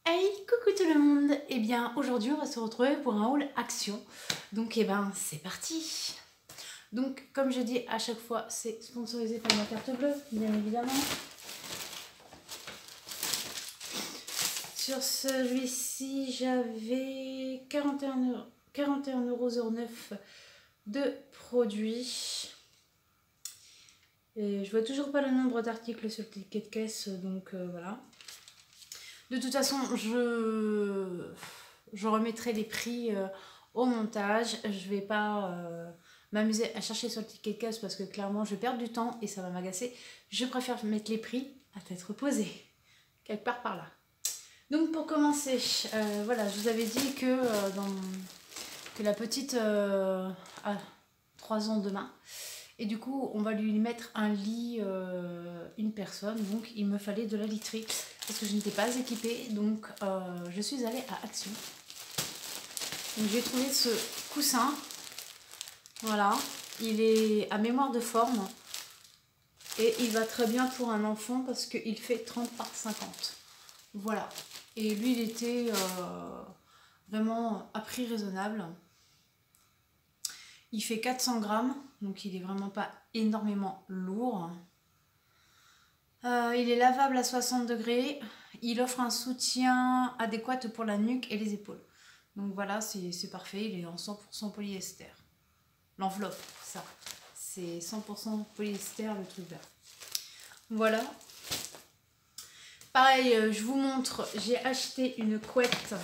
Hey, coucou tout le monde. Eh bien, aujourd'hui, on va se retrouver pour un haul action. Donc, eh ben, c'est parti. Donc, comme je dis à chaque fois, c'est sponsorisé par ma carte bleue, bien évidemment. Sur celui-ci, j'avais 41,09 € de produits. Et je vois toujours pas le nombre d'articles sur le ticket de caisse, donc voilà. De toute façon, je remettrai les prix au montage. Je vais pas m'amuser à chercher sur le ticket de caisse parce que clairement, je vais perdre du temps et ça va m'agacer. Je préfère mettre les prix à tête reposée, quelque part par là. Donc pour commencer, voilà, je vous avais dit que, que la petite a 3 ans demain. Et du coup, on va lui mettre un lit, une personne. Donc, il me fallait de la literie parce que je n'étais pas équipée. Donc, je suis allée à Action. Donc, j'ai trouvé ce coussin. Voilà. Il est à mémoire de forme. Et il va très bien pour un enfant parce qu'il fait 30 par 50. Voilà. Et lui, il était vraiment à prix raisonnable. Il fait 400 grammes, donc il est vraiment pas énormément lourd. Il est lavable à 60 degrés. Il offre un soutien adéquat pour la nuque et les épaules. Donc voilà, c'est parfait. Il est en 100% polyester. L'enveloppe, ça. C'est 100% polyester, le truc vert. Voilà. Pareil, je vous montre, j'ai acheté une couette.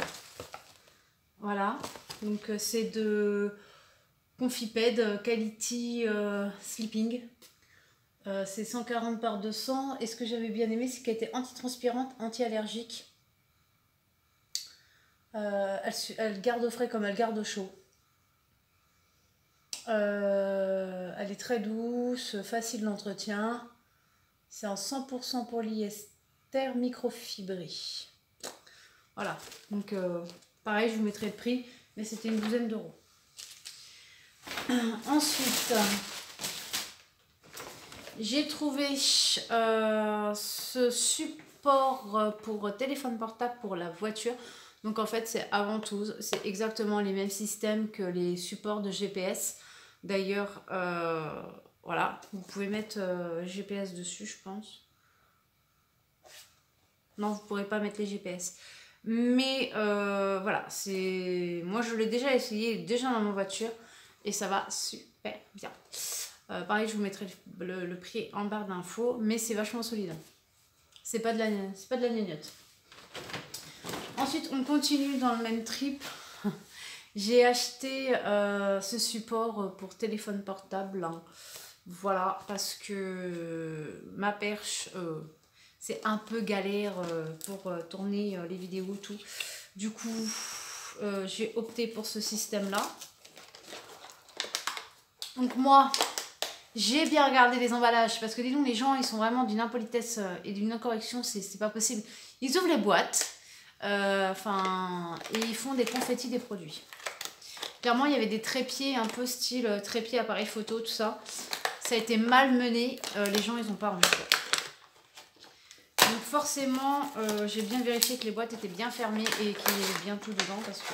Voilà. Donc c'est de Confiped Quality Sleeping. C'est 140 par 200. Et ce que j'avais bien aimé, c'est qu'elle était anti-transpirante, anti-allergique. Elle garde au frais comme elle garde au chaud. Elle est très douce, facile d'entretien. C'est en 100% polyester microfibré. Voilà. Donc, pareil, je vous mettrai le prix, mais c'était une douzaine d'euros. Ensuite, j'ai trouvé ce support pour téléphone portable pour la voiture. Donc en fait, c'est Aventouse. C'est exactement les mêmes systèmes que les supports de GPS. D'ailleurs, voilà, vous pouvez mettre GPS dessus, je pense. Non, vous ne pourrez pas mettre les GPS. Mais voilà, moi je l'ai déjà essayé, déjà dans ma voiture. Et ça va super bien. Pareil, je vous mettrai le prix en barre d'infos, mais c'est vachement solide. C'est pas de la gnognotte. Ensuite, on continue dans le même trip. J'ai acheté ce support pour téléphone portable. Hein. Voilà, parce que ma perche, c'est un peu galère pour tourner les vidéos, tout. Du coup, j'ai opté pour ce système-là. Donc moi, j'ai bien regardé les emballages parce que dis donc, les gens ils sont vraiment d'une impolitesse et d'une incorrection, c'est pas possible. Ils ouvrent les boîtes, et ils font des confettis des produits. Clairement, il y avait des trépieds un peu style trépied appareil photo, tout ça. Ça a été mal mené, les gens ils n'ont pas rendu. Donc forcément, j'ai bien vérifié que les boîtes étaient bien fermées et qu'il y avait bien tout dedans parce que.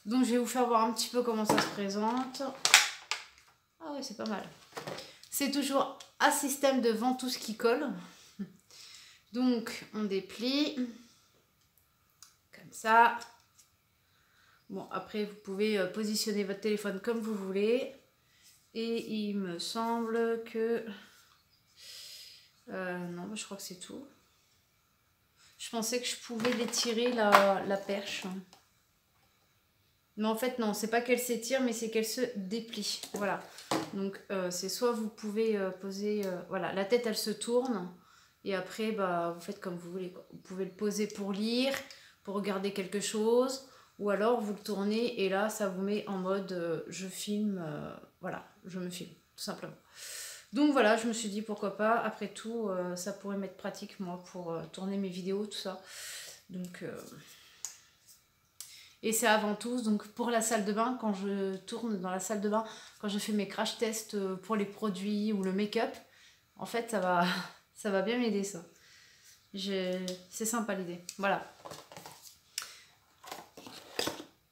Donc je vais vous faire voir un petit peu comment ça se présente. Ah ouais, c'est pas mal. C'est toujours un système de ventouse qui colle. Donc, on déplie. Comme ça. Bon, après, vous pouvez positionner votre téléphone comme vous voulez. Et il me semble que... non, je crois que c'est tout. Je pensais que je pouvais l'étirer, la perche. Mais en fait, non, c'est pas qu'elle s'étire, mais c'est qu'elle se déplie. Voilà. Donc, c'est soit vous pouvez poser... voilà, la tête, elle se tourne. Et après, bah, vous faites comme vous voulez, quoi. Vous pouvez le poser pour lire, pour regarder quelque chose. Ou alors, vous le tournez et là, ça vous met en mode je filme. Voilà, je me filme, tout simplement. Donc voilà, je me suis dit pourquoi pas. Après tout, ça pourrait m'être pratique, moi, pour tourner mes vidéos, tout ça. Donc... Et c'est avant tout, donc pour la salle de bain, quand je tourne dans la salle de bain, quand je fais mes crash tests pour les produits ou le make-up, en fait ça va bien m'aider ça. C'est sympa l'idée. Voilà.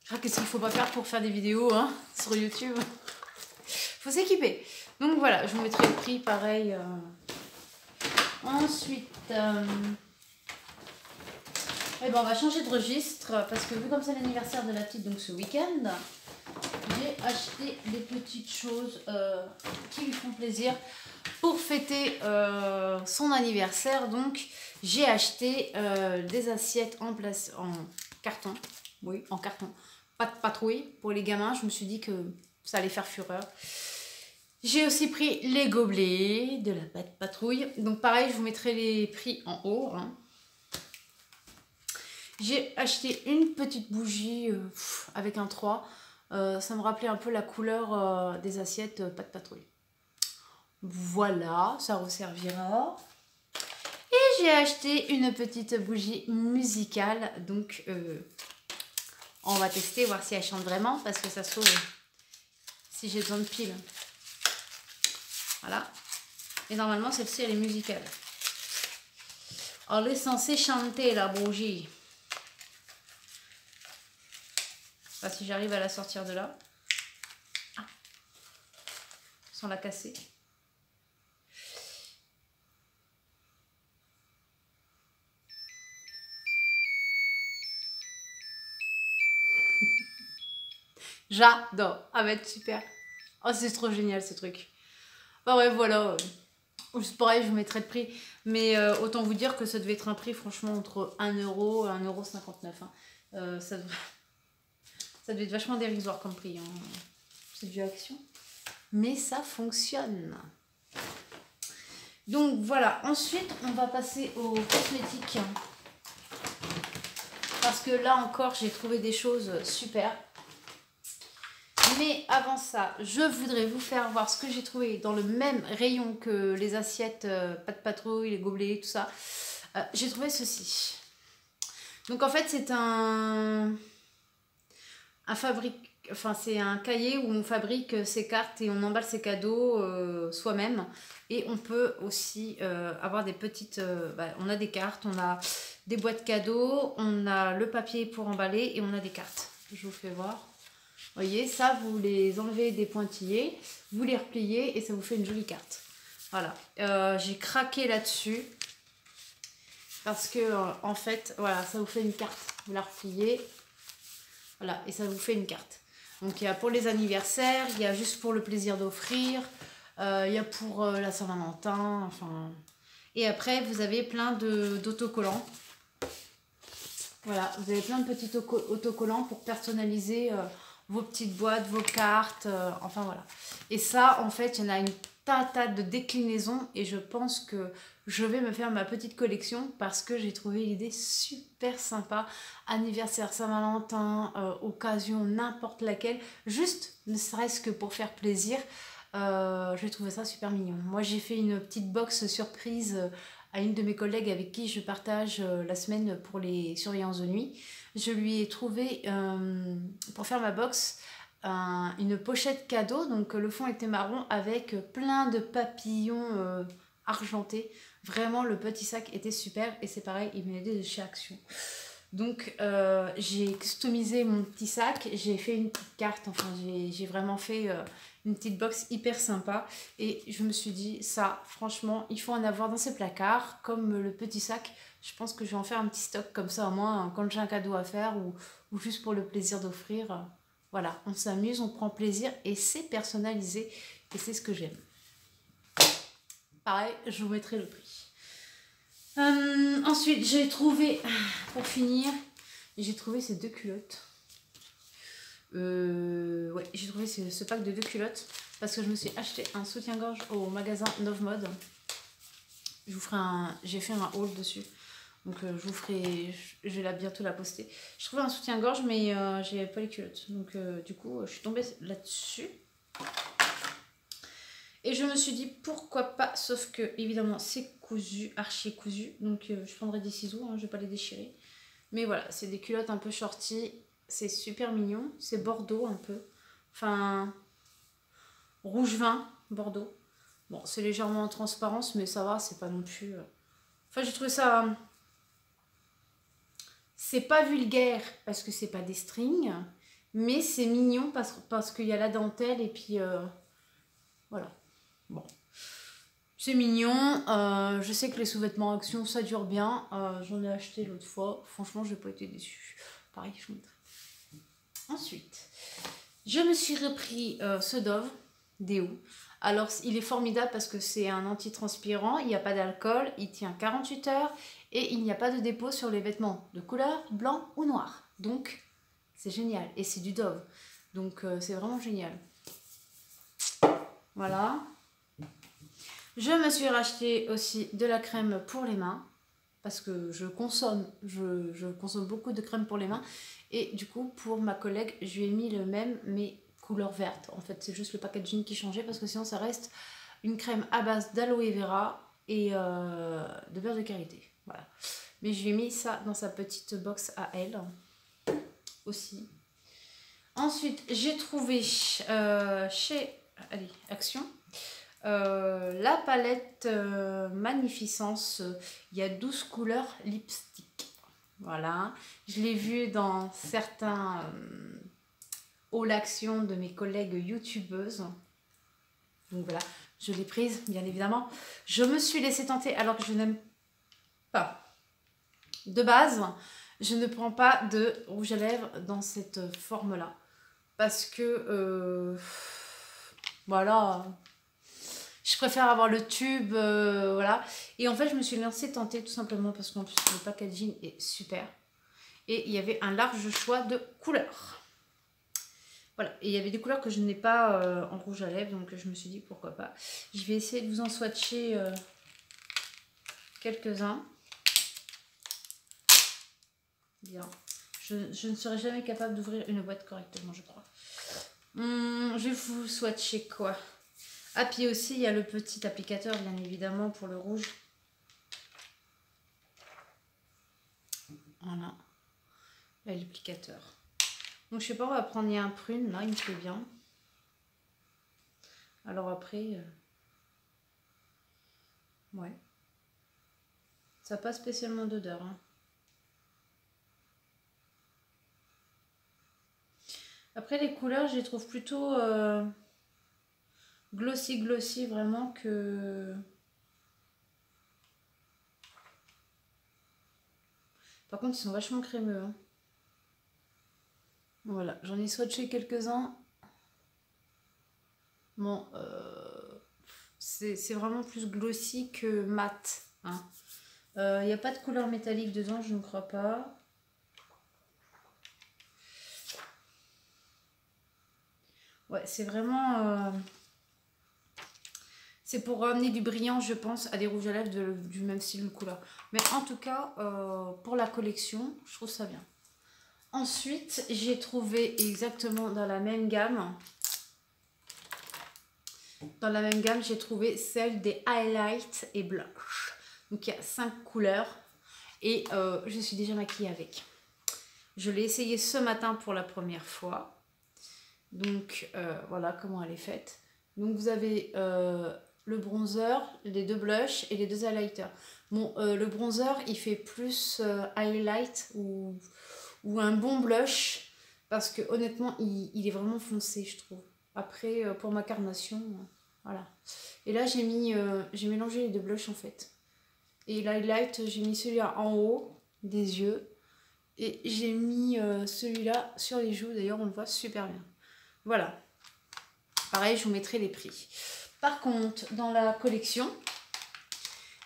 Qu'est-ce qu'il faut pas faire pour faire des vidéos hein, sur YouTube. Faut s'équiper. Donc voilà, je vous mettrai le prix pareil. Ensuite, eh ben on va changer de registre parce que vu comme c'est l'anniversaire de la petite, donc ce week-end, j'ai acheté des petites choses qui lui font plaisir pour fêter son anniversaire. Donc j'ai acheté des assiettes en carton. Oui, en carton. Pas de patrouille pour les gamins. Je me suis dit que ça allait faire fureur. J'ai aussi pris les gobelets de la pâte patrouille. Donc pareil, je vous mettrai les prix en haut. Hein. J'ai acheté une petite bougie avec un 3. Ça me rappelait un peu la couleur des assiettes pâte patrouille. Voilà, ça resservira. Et j'ai acheté une petite bougie musicale. Donc on va tester, voir si elle chante vraiment. Parce que ça se trouve, si j'ai besoin de piles. Voilà. Et normalement, celle-ci, elle est musicale. Elle est censée chanter, la bougie. Je sais pas si j'arrive à la sortir de là. Ah. Sans la casser. J'adore. Ah, va être super. Oh, c'est trop génial, ce truc. Enfin, ouais, voilà. C'est pareil, je vous mettrai le prix. Mais autant vous dire que ça devait être un prix, franchement, entre 1 euro et 1,59 €. Hein. Ça devait être vachement dérisoire comme prix. Hein. C'est du Action. Mais ça fonctionne. Donc voilà. Ensuite, on va passer aux cosmétiques. Parce que là encore, j'ai trouvé des choses super. Mais avant ça, je voudrais vous faire voir ce que j'ai trouvé dans le même rayon que les assiettes pâte patrouille, les gobelets, tout ça. J'ai trouvé ceci. Donc en fait, c'est c'est un cahier où on fabrique ses cartes et on emballe ses cadeaux soi-même. Et on peut aussi avoir des petites... on a des cartes, on a des boîtes cadeaux, on a le papier pour emballer et on a des cartes. Je vous fais voir. Vous voyez, ça, vous les enlevez des pointillés, vous les repliez et ça vous fait une jolie carte. Voilà, j'ai craqué là-dessus parce que en fait, voilà, ça vous fait une carte. Vous la repliez, voilà, et ça vous fait une carte. Donc il y a pour les anniversaires, il y a juste pour le plaisir d'offrir, il y a pour la Saint-Valentin, enfin. Et après, vous avez plein d'autocollants. Voilà, vous avez plein de petits autocollants pour personnaliser vos petites boîtes, vos cartes, enfin voilà. Et ça, en fait, il y en a une tas de déclinaisons et je pense que je vais me faire ma petite collection parce que j'ai trouvé l'idée super sympa. Anniversaire, Saint-Valentin, occasion, n'importe laquelle, juste ne serait-ce que pour faire plaisir. J'ai trouvé ça super mignon. Moi, j'ai fait une petite box surprise à une de mes collègues avec qui je partage la semaine pour les surveillances de nuit. Je lui ai trouvé, pour faire ma box, une pochette cadeau. Donc le fond était marron avec plein de papillons argentés. Vraiment, le petit sac était super. Et c'est pareil, il venait de chez Action. Donc j'ai customisé mon petit sac. J'ai fait une petite carte. Enfin, j'ai vraiment fait... une petite box hyper sympa et je me suis dit ça franchement il faut en avoir dans ses placards comme le petit sac. Je pense que je vais en faire un petit stock comme ça au moins quand j'ai un cadeau à faire ou juste pour le plaisir d'offrir. Voilà, on s'amuse, on prend plaisir et c'est personnalisé et c'est ce que j'aime. Pareil, je vous mettrai le prix. Ensuite j'ai trouvé, pour finir, j'ai trouvé ces deux culottes. Ouais, j'ai trouvé ce pack de 2 culottes parce que je me suis acheté un soutien-gorge au magasin Novemode. Je vous ferai j'ai fait un haul dessus, donc je vous ferai, je vais bientôt la poster. Je trouvais un soutien-gorge mais j'ai pas les culottes, donc du coup je suis tombée là-dessus et je me suis dit pourquoi pas, sauf que évidemment c'est cousu, archi cousu, donc je prendrai des ciseaux, hein, je vais pas les déchirer, mais voilà, c'est des culottes un peu shorty. C'est super mignon, c'est bordeaux un peu, enfin rouge vin, bordeaux. Bon, c'est légèrement en transparence, mais ça va, c'est pas non plus... Enfin, j'ai trouvé ça... C'est pas vulgaire, parce que c'est pas des strings, Mais c'est mignon parce qu'il y a la dentelle et puis voilà. Bon. C'est mignon. Je sais que les sous-vêtements Action, ça dure bien. J'en ai acheté l'autre fois. Franchement, j'ai pas été déçue. Pareil, je vous mettrai. Ensuite, je me suis repris ce Dove Déo. Alors, il est formidable parce que c'est un antitranspirant. Il n'y a pas d'alcool. Il tient 48 heures. Et il n'y a pas de dépôt sur les vêtements de couleur blanc ou noir. Donc, c'est génial. Et c'est du Dove. Donc, c'est vraiment génial. Voilà. Je me suis racheté aussi de la crème pour les mains. Parce que je consomme beaucoup de crème pour les mains. Et du coup, pour ma collègue, je lui ai mis le même, mais couleur verte. En fait, c'est juste le packaging qui changeait. Parce que sinon, ça reste une crème à base d'aloe vera et de beurre de karité. Voilà. Mais je lui ai mis ça dans sa petite box à elle aussi. Ensuite, j'ai trouvé chez Action la palette Magnificence. Il y a 12 couleurs lipstick. Voilà. Je l'ai vu dans certains hauls Action de mes collègues youtubeuses. Donc voilà, je l'ai prise, bien évidemment. Je me suis laissée tenter alors que je n'aime pas. De base, je ne prends pas de rouge à lèvres dans cette forme-là. Parce que, voilà, je préfère avoir le tube, voilà. Et en fait, je me suis laissée tenter tout simplement parce qu'en plus, le packaging est super. Et il y avait un large choix de couleurs. Voilà, et il y avait des couleurs que je n'ai pas en rouge à lèvres, donc je me suis dit pourquoi pas. Je vais essayer de vous en swatcher quelques-uns. Bien. Je ne serai jamais capable d'ouvrir une boîte correctement, je crois. Je vais vous swatcher quoi? Ah, puis aussi, il y a le petit applicateur, bien évidemment, pour le rouge. Voilà. L'applicateur. Donc, je sais pas, on va prendre, il y a un prune, là, il me plaît bien. Alors après, ouais. Ça n'a pas spécialement d'odeur, hein. Après, les couleurs, je les trouve plutôt glossy vraiment que... Par contre, ils sont vachement crémeux, hein. Voilà, j'en ai swatché quelques-uns. Bon, c'est vraiment plus glossy que mat, hein. Il n'y a pas de couleur métallique dedans, je ne crois pas. Ouais, c'est vraiment... c'est pour ramener du brillant, je pense, à des rouges à lèvres du même style de couleur. Mais en tout cas, pour la collection, je trouve ça bien. Ensuite, j'ai trouvé exactement dans la même gamme. Dans la même gamme, j'ai trouvé celle des highlights et blush. Donc, il y a 5 couleurs. Et je suis déjà maquillée avec. Je l'ai essayé ce matin pour la première fois. Donc, voilà comment elle est faite. Donc, vous avez le bronzer, les 2 blushs et les 2 highlighters. Bon, le bronzer, il fait plus highlight ou un bon blush. Parce que honnêtement, il est vraiment foncé, je trouve. Après, pour ma carnation, voilà. Et là, j'ai mélangé les 2 blushs en fait. Et l'highlight, j'ai mis celui-là en haut des yeux. Et j'ai mis celui-là sur les joues. D'ailleurs, on le voit super bien. Voilà. Pareil, je vous mettrai les prix. Par contre, dans la collection,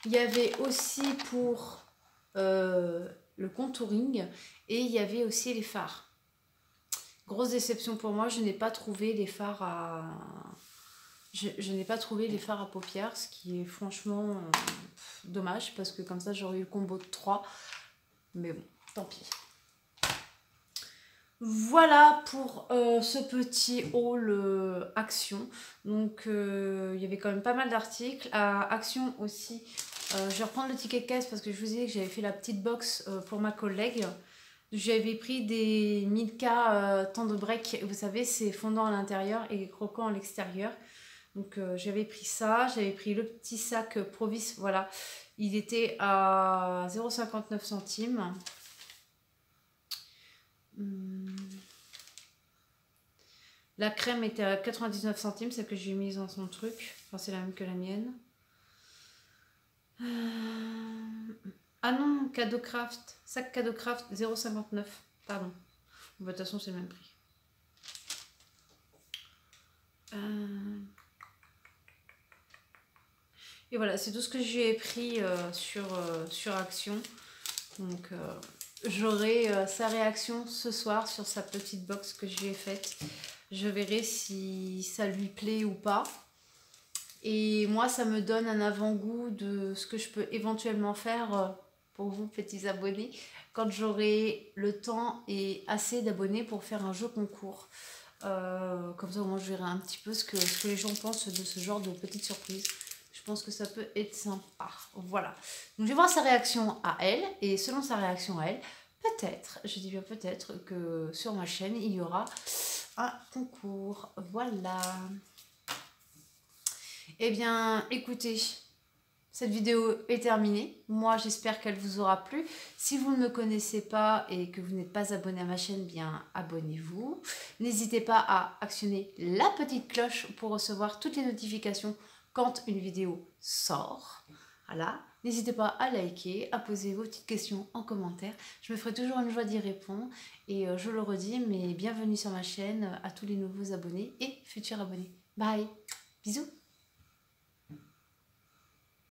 il y avait aussi pour le contouring et il y avait aussi les fards. Grosse déception pour moi, je n'ai pas trouvé les fards à... Je n'ai pas trouvé les fards à paupières, ce qui est franchement dommage parce que comme ça j'aurais eu le combo de 3. Mais bon, tant pis. Voilà pour ce petit haul Action. Donc il y avait quand même pas mal d'articles. À Action aussi, je vais reprendre le ticket de caisse parce que je vous ai dit que j'avais fait la petite box pour ma collègue. J'avais pris des Milka Tendre Break. Vous savez, c'est fondant à l'intérieur et croquant à l'extérieur. Donc j'avais pris ça. J'avais pris le petit sac Provis. Voilà, il était à 0,59 centimes. La crème était à 99 centimes, celle que j'ai mise dans son truc. Enfin, c'est la même que la mienne. Ah non, Cadeau Craft. Sac Cadeau Craft 0,59. Pardon. Bon, de toute façon, c'est le même prix. Et voilà, c'est tout ce que j'ai pris sur Action. Donc, j'aurai sa réaction ce soir sur sa petite box que je lui ai faite. Je verrai si ça lui plaît ou pas. Et moi, ça me donne un avant-goût de ce que je peux éventuellement faire pour vous, petits abonnés, quand j'aurai le temps et assez d'abonnés pour faire un jeu concours. Comme ça, au moins, je verrai un petit peu ce que les gens pensent de ce genre de petite surprise. Je pense que ça peut être sympa. Voilà. Donc, je vais voir sa réaction à elle. Et selon sa réaction à elle, peut-être, je dis bien peut-être, que sur ma chaîne, il y aura un concours. Voilà. Eh bien, écoutez, cette vidéo est terminée. Moi, j'espère qu'elle vous aura plu. Si vous ne me connaissez pas et que vous n'êtes pas abonné à ma chaîne, bien abonnez-vous. N'hésitez pas à actionner la petite cloche pour recevoir toutes les notifications quand une vidéo sort. Voilà. N'hésitez pas à liker, à poser vos petites questions en commentaire. Je me ferai toujours une joie d'y répondre. Et je le redis, mais bienvenue sur ma chaîne à tous les nouveaux abonnés et futurs abonnés. Bye. Bisous.